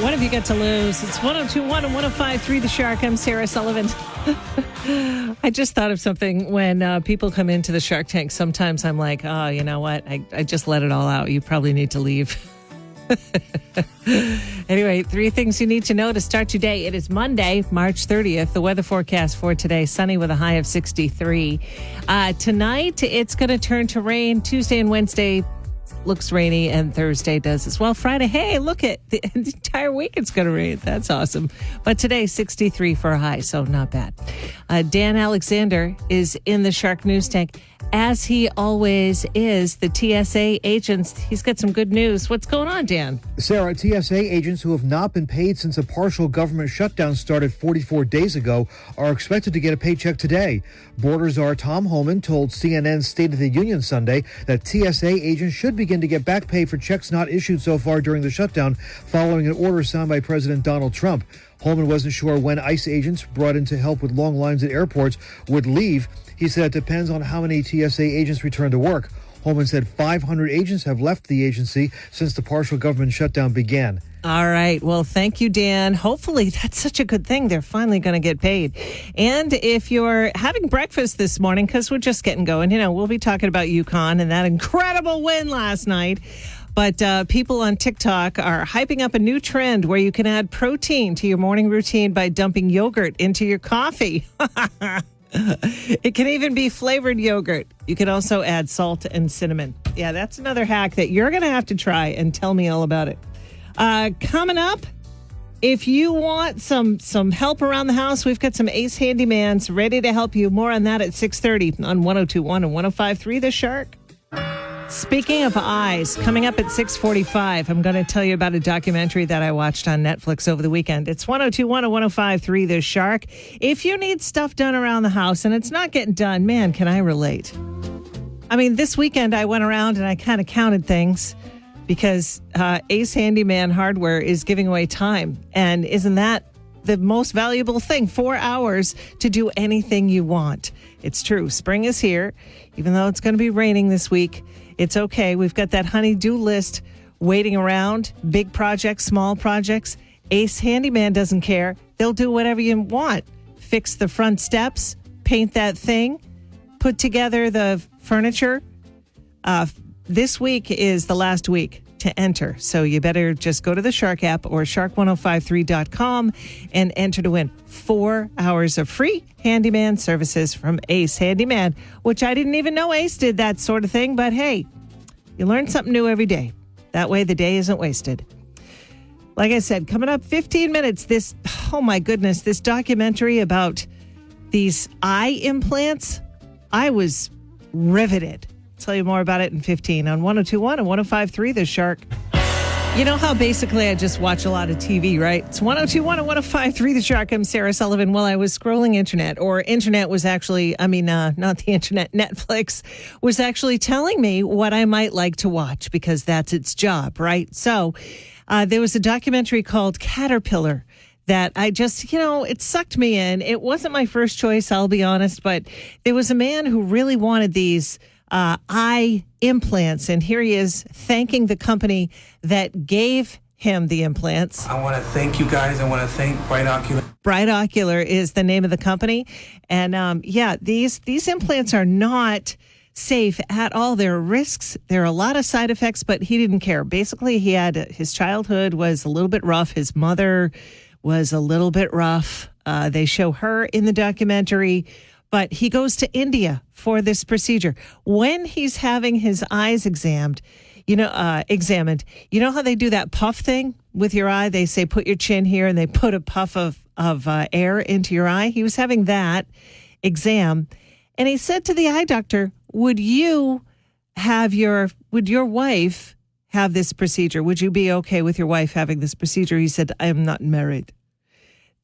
What have you got to lose? It's 102.1 and 105.3 The Shark. I'm Sarah Sullivan. I just thought of something when people come into the Shark Tank. Sometimes I'm like, oh, you know what? I just let it all out. You probably need to leave. Anyway, 3 things you need to know to start your day. It is Monday, March 30th. The weather forecast for today, sunny with a high of 63. Tonight, it's going to turn to rain. Tuesday and Wednesday looks rainy, and Thursday does as well. Friday, hey, look at the entire week it's going to rain. That's awesome. But today, 63 for a high, so not bad. Dan Alexander is in the Shark News Tank, as he always is. The TSA agents, he's got some good news. What's going on, Dan? Sarah, TSA agents who have not been paid since a partial government shutdown started 44 days ago are expected to get a paycheck today. Board Czar Tom Homan told CNN's State of the Union Sunday that TSA agents should begin to get back pay for checks not issued so far during the shutdown, following an order signed by President Donald Trump. Holman wasn't sure when ICE agents brought in to help with long lines at airports would leave. He said it depends on how many TSA agents return to work. Holman said 500 agents have left the agency since the partial government shutdown began. All right. Well, thank you, Dan. Hopefully that's such a good thing. They're finally going to get paid. And if you're having breakfast this morning, because we're just getting going, we'll be talking about UConn and that incredible win last night. But people on TikTok are hyping up a new trend where you can add protein to your morning routine by dumping yogurt into your coffee. It can even be flavored yogurt. You can also add salt and cinnamon. Yeah, that's another hack that you're going to have to try, and tell me all about it. Coming up, if you want some help around the house, we've got some Ace Handymans ready to help you. More on that at 6:30 on 102.1 and 105.3 The Shark. Speaking of eyes, coming up at 6:45, I'm going to tell you about a documentary that I watched on Netflix over the weekend. It's 102.1 and 105.3 The Shark. If you need stuff done around the house and it's not getting done, man, can I relate? I mean, this weekend I went around and I kind of counted things because Ace Handyman Hardware is giving away time. And isn't that the most valuable thing? 4 hours to do anything you want. It's true. Spring is here. Even though it's going to be raining this week, it's okay. We've got that honey-do list waiting around. Big projects, small projects. Ace Handyman doesn't care. They'll do whatever you want. Fix the front steps, paint that thing, put together the furniture. This week is the last week to enter. So you better just go to the Shark app or shark1053.com and enter to win 4 hours of free handyman services from Ace Handyman, which I didn't even know Ace did that sort of thing. But hey, you learn something new every day. That way the day isn't wasted. Like I said, coming up 15 minutes, this documentary about these eye implants, I was riveted. I'll tell you more about it in 15 on 102.1 and 105.3 The Shark. You know how basically I just watch a lot of TV, right? It's 102.1 and 105.3 The Shark. I'm Sarah Sullivan. Well, I was scrolling internet was actually, not the internet, Netflix was actually telling me what I might like to watch because that's its job, right? So there was a documentary called Caterpillar that I just, it sucked me in. It wasn't my first choice, I'll be honest, but there was a man who really wanted these eye implants, and here he is thanking the company that gave him the implants. I want to thank you guys. I want to thank Bright Ocular. Bright Ocular is the name of the company, and these implants are not safe at all. There are risks. There are a lot of side effects, but he didn't care. Basically, his childhood was a little bit rough. His mother was a little bit rough. They show her in the documentary. But he goes to India for this procedure. When he's having his eyes examined, you know how they do that puff thing with your eye? They say, put your chin here, and they put a puff of air into your eye. He was having that exam, and he said to the eye doctor, would your wife have this procedure? Would you be okay with your wife having this procedure? He said, I am not married.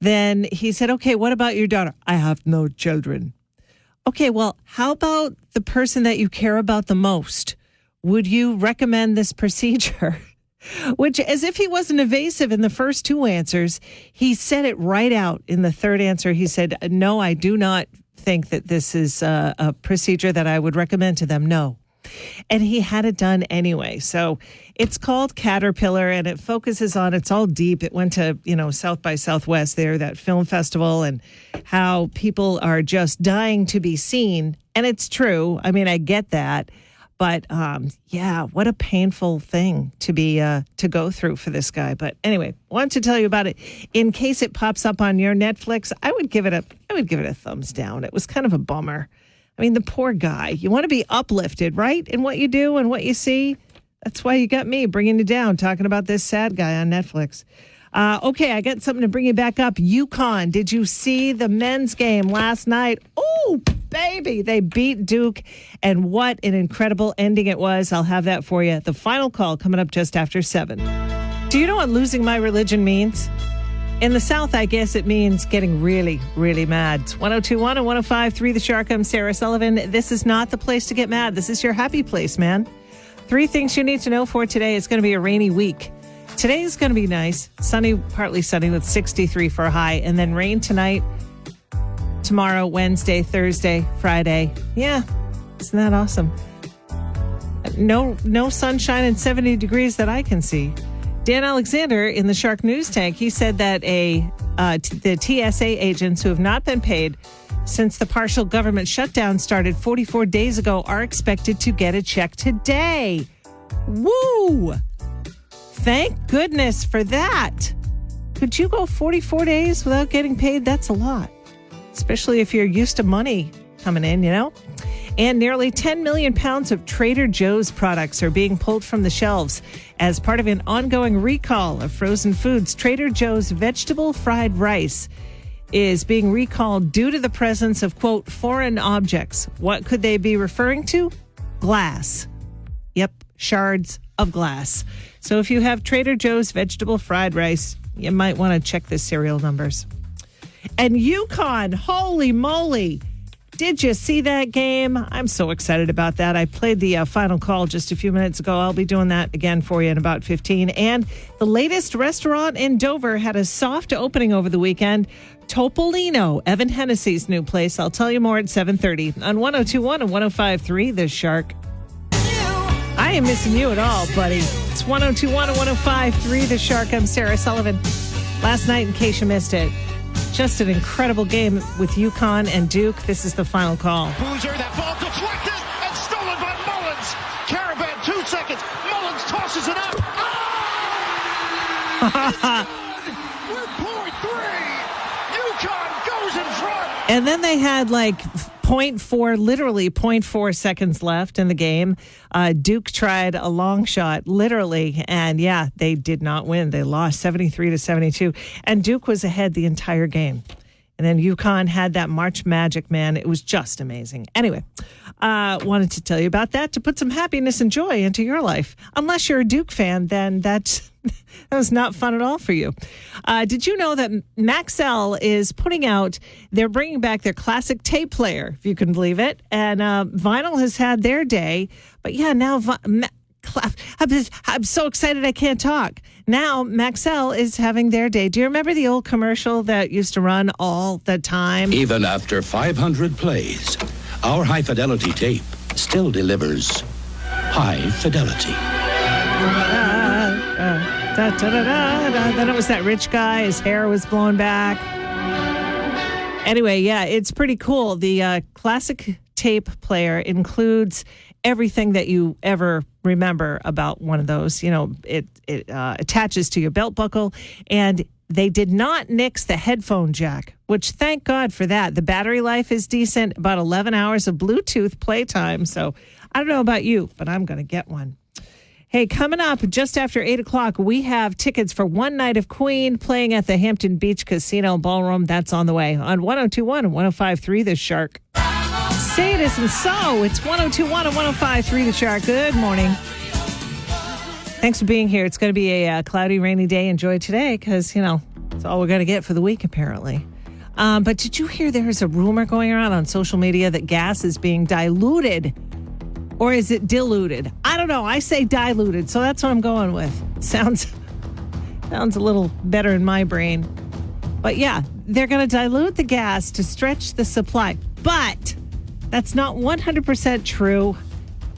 Then he said, okay, what about your daughter? I have no children. Okay, well, how about the person that you care about the most? Would you recommend this procedure? Which, as if he wasn't evasive in the first 2 answers, he said it right out in the third answer. He said, no, I do not think that this is a procedure that I would recommend to them. No. And he had it done anyway. So it's called Caterpillar, and it focuses on, it's all deep. It went to, South by Southwest there, that film festival, and how people are just dying to be seen. And it's true. I mean, I get that. But what a painful thing to go through for this guy. But anyway, wanted to tell you about it in case it pops up on your Netflix. I would give it a thumbs down. It was kind of a bummer. I mean, the poor guy. You want to be uplifted, right? In what you do and what you see. That's why you got me bringing you down, talking about this sad guy on Netflix. Okay, I got something to bring you back up. UConn, did you see the men's game last night? Oh, baby, they beat Duke, and what an incredible ending it was. I'll have that for you. The final call coming up just after 7. Do you know what losing my religion means? In the South, I guess it means getting really, really mad. It's 102.1 and 105.3 The Shark. I'm Sarah Sullivan. This is not the place to get mad. This is your happy place, man. 3 things you need to know for today. It's going to be a rainy week. Today is going to be nice. Sunny, partly sunny with 63 for a high. And then rain tonight, tomorrow, Wednesday, Thursday, Friday. Yeah, isn't that awesome? No sunshine and 70 degrees that I can see. Dan Alexander in the Shark News Tank, he said that the TSA agents who have not been paid since the partial government shutdown started 44 days ago are expected to get a check today. Woo! Thank goodness for that. Could you go 44 days without getting paid? That's a lot, especially if you're used to money coming in, And nearly 10 million pounds of Trader Joe's products are being pulled from the shelves as part of an ongoing recall of frozen foods. Trader Joe's vegetable fried rice is being recalled due to the presence of, quote, foreign objects. What could they be referring to? Glass. Yep, shards of glass. So if you have Trader Joe's vegetable fried rice, you might want to check the serial numbers. And UConn, holy moly. Did you see that game? I'm so excited about that. I played the final call just a few minutes ago. I'll be doing that again for you in about 15. And the latest restaurant in Dover had a soft opening over the weekend. Topolino, Evan Hennessy's new place. I'll tell you more at 7:30 on 102.1 and 105.3 The Shark. I ain't missing you at all, buddy. It's 102.1 and 105.3 The Shark. I'm Sarah Sullivan. Last night, in case you missed it, just an incredible game with UConn and Duke. This is the final call. Boozer, that ball deflected and stolen by Mullins. Caravan, 2 seconds. Mullins tosses it up. We're point 3. UConn goes in front. And then they had like 0.4 seconds left in the game. Duke tried a long shot, literally, and yeah, they did not win. They lost 73-72, and Duke was ahead the entire game. And then UConn had that March Magic, man. It was just amazing. Anyway, wanted to tell you about that to put some happiness and joy into your life. Unless you're a Duke fan, then that was not fun at all for you. Did you know that Maxell is they're bringing back their classic tape player, if you can believe it. And vinyl has had their day. But yeah, now I'm so excited I can't talk. Now Maxell is having their day. Do you remember the old commercial that used to run all the time? Even after 500 plays, our high-fidelity tape still delivers high fidelity. Then it was that rich guy. His hair was blown back. Anyway, yeah, it's pretty cool. The classic tape player includes everything that you ever remember about one of those. It attaches to your belt buckle, and they did not nix the headphone jack, which thank God for that. The battery life is decent, about 11 hours of Bluetooth playtime. So I don't know about you, but I'm going to get one. Hey, coming up just after 8 o'clock, we have tickets for One Night of Queen playing at the Hampton Beach Casino Ballroom. That's on the way on 102.1 and 105.3 The Shark. Say it isn't so. It's 102.1 and 105.3 The Shark. Good morning. Thanks for being here. It's going to be a cloudy, rainy day. Enjoy today because, it's all we're going to get for the week, apparently. But did you hear there's a rumor going around on social media that gas is being diluted? Or is it diluted? I don't know. I say diluted, so that's what I'm going with. Sounds a little better in my brain. But yeah, they're going to dilute the gas to stretch the supply. But that's not 100% true.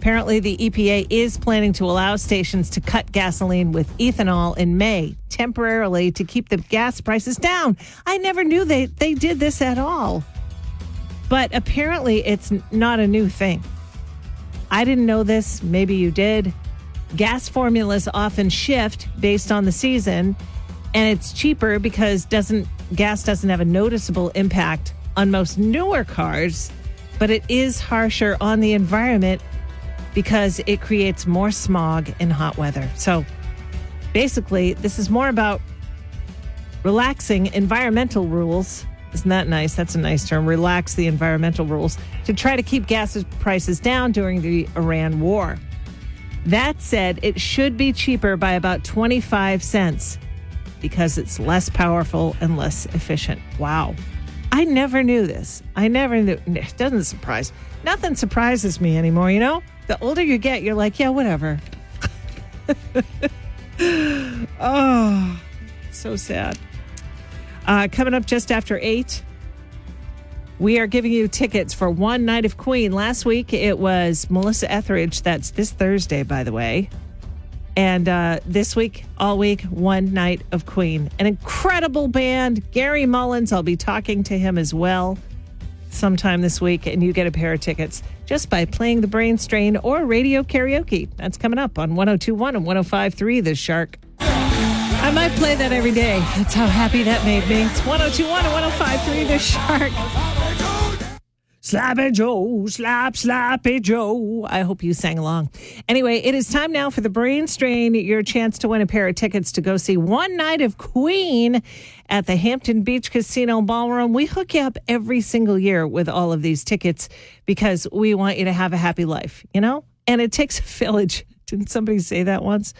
Apparently, the EPA is planning to allow stations to cut gasoline with ethanol in May, temporarily to keep the gas prices down. I never knew they did this at all. But apparently, it's not a new thing. I didn't know this. Maybe you did. Gas formulas often shift based on the season, and it's cheaper because gas doesn't have a noticeable impact on most newer cars, but it is harsher on the environment because it creates more smog in hot weather. So basically, this is more about relaxing environmental rules. Isn't that nice? That's a nice term. Relax the environmental rules to try to keep gas prices down during the Iran war. That said, it should be cheaper by about 25 cents because it's less powerful and less efficient. Wow. I never knew this. I never knew. It doesn't surprise. Nothing surprises me anymore, you know? The older you get, you're like, yeah, whatever. Oh, so sad. Coming up just after 8, we are giving you tickets for One Night of Queen. Last week, it was Melissa Etheridge. That's this Thursday, by the way. And this week, all week, One Night of Queen. An incredible band. Gary Mullins, I'll be talking to him as well sometime this week. And you get a pair of tickets just by playing the Brain Strain or radio karaoke. That's coming up on 102.1 and 105.3 The Shark. I might play that every day. That's how happy that made me. It's 102.1 and 105.3 The Shark. Slappy Joe, slappy Joe. I hope you sang along. Anyway, it is time now for the Brain Strain. Your chance to win a pair of tickets to go see One Night of Queen at the Hampton Beach Casino Ballroom. We hook you up every single year with all of these tickets because we want you to have a happy life, you know? And it takes a village. Didn't somebody say that once?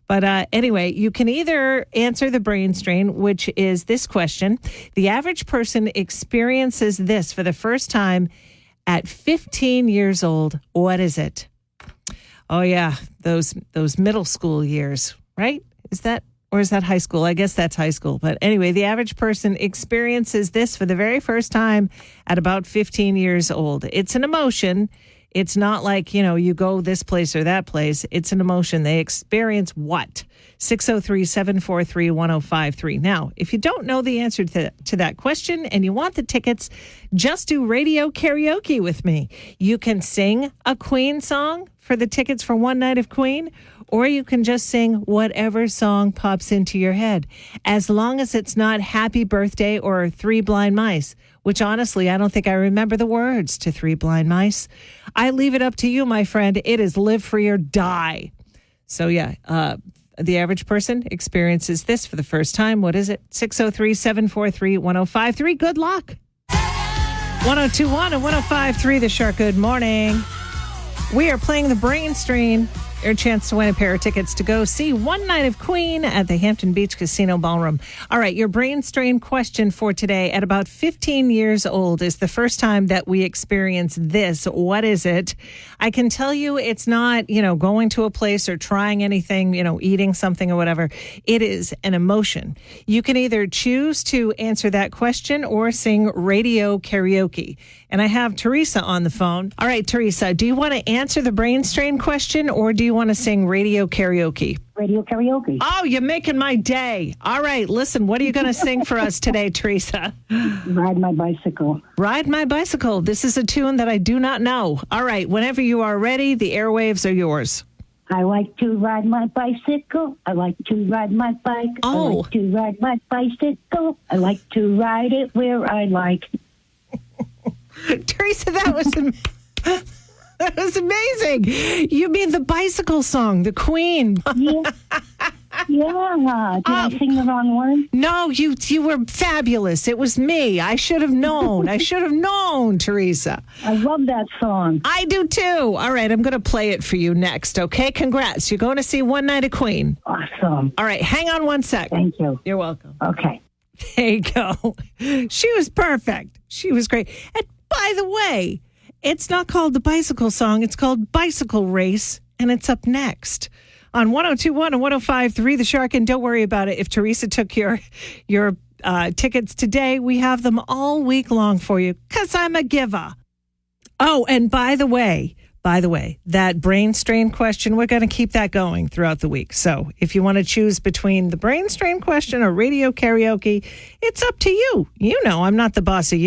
But anyway, you can either answer the Brain Strain, which is this question. The average person experiences this for the first time at 15 years old. What is it? Oh, yeah, those middle school years, right? Is that high school? I guess that's high school. But anyway, the average person experiences this for the very first time at about 15 years old. It's an emotion. It's not like, you know, you go this place or that place. It's an emotion. They experience what? 603-743-1053. Now, if you don't know the answer to that question and you want the tickets, just do radio karaoke with me. You can sing a Queen song for the tickets for One Night of Queen, or you can just sing whatever song pops into your head, as long as it's not Happy Birthday or Three Blind Mice, which honestly, I don't think I remember the words to Three Blind Mice. I leave it up to you, my friend. It is live free or die. So yeah, the average person experiences this for the first time. What is it? 603-743-1053. Good luck. 102.1 and 105.3 The Shark. Good morning. We are playing the Brain Strain. Your chance to win a pair of tickets to go see One Night of Queen at the Hampton Beach Casino Ballroom. All right, your Brain Strain question for today. At about 15 years old is the first time that we experience this. What is it? I can tell you it's not, you know, going to a place or trying anything, you know, eating something or whatever. It is an emotion. You can either choose to answer that question or sing radio karaoke. And I have Teresa on the phone. All right, Teresa, do you want to answer the Brain Strain question or do you want to sing radio karaoke? Radio karaoke. Oh, you're making my day. All right, listen, what are you going to sing for us today, Teresa? Ride My Bicycle. Ride My Bicycle. This is a tune that I do not know. All right, whenever you are ready, the airwaves are yours. I like to ride my bicycle. I like to ride my bike. Oh. I like to ride my bicycle. I like to ride it where I like. Teresa, that was amazing. You mean the bicycle song, the Queen? Yeah. Yeah. Did I sing the wrong one? No, you were fabulous. It was me. I should have known. Teresa. I love that song. I do too. All right, I'm going to play it for you next, okay? Congrats. You're going to see One Night of Queen. Awesome. All right, hang on one sec. Thank you. You're welcome. Okay. There you go. She was perfect. She was great. And by the way, it's not called the bicycle song. It's called Bicycle Race, and it's up next on 102.1 and 105.3 The Shark. And don't worry about it. If Teresa took your tickets today, we have them all week long for you because I'm a giver. Oh, and by the way, By the way, that brain strain question, we're going to keep that going throughout the week. So if you want to choose between the brain strain question or radio karaoke, it's up to you. You know, I'm not the boss of you.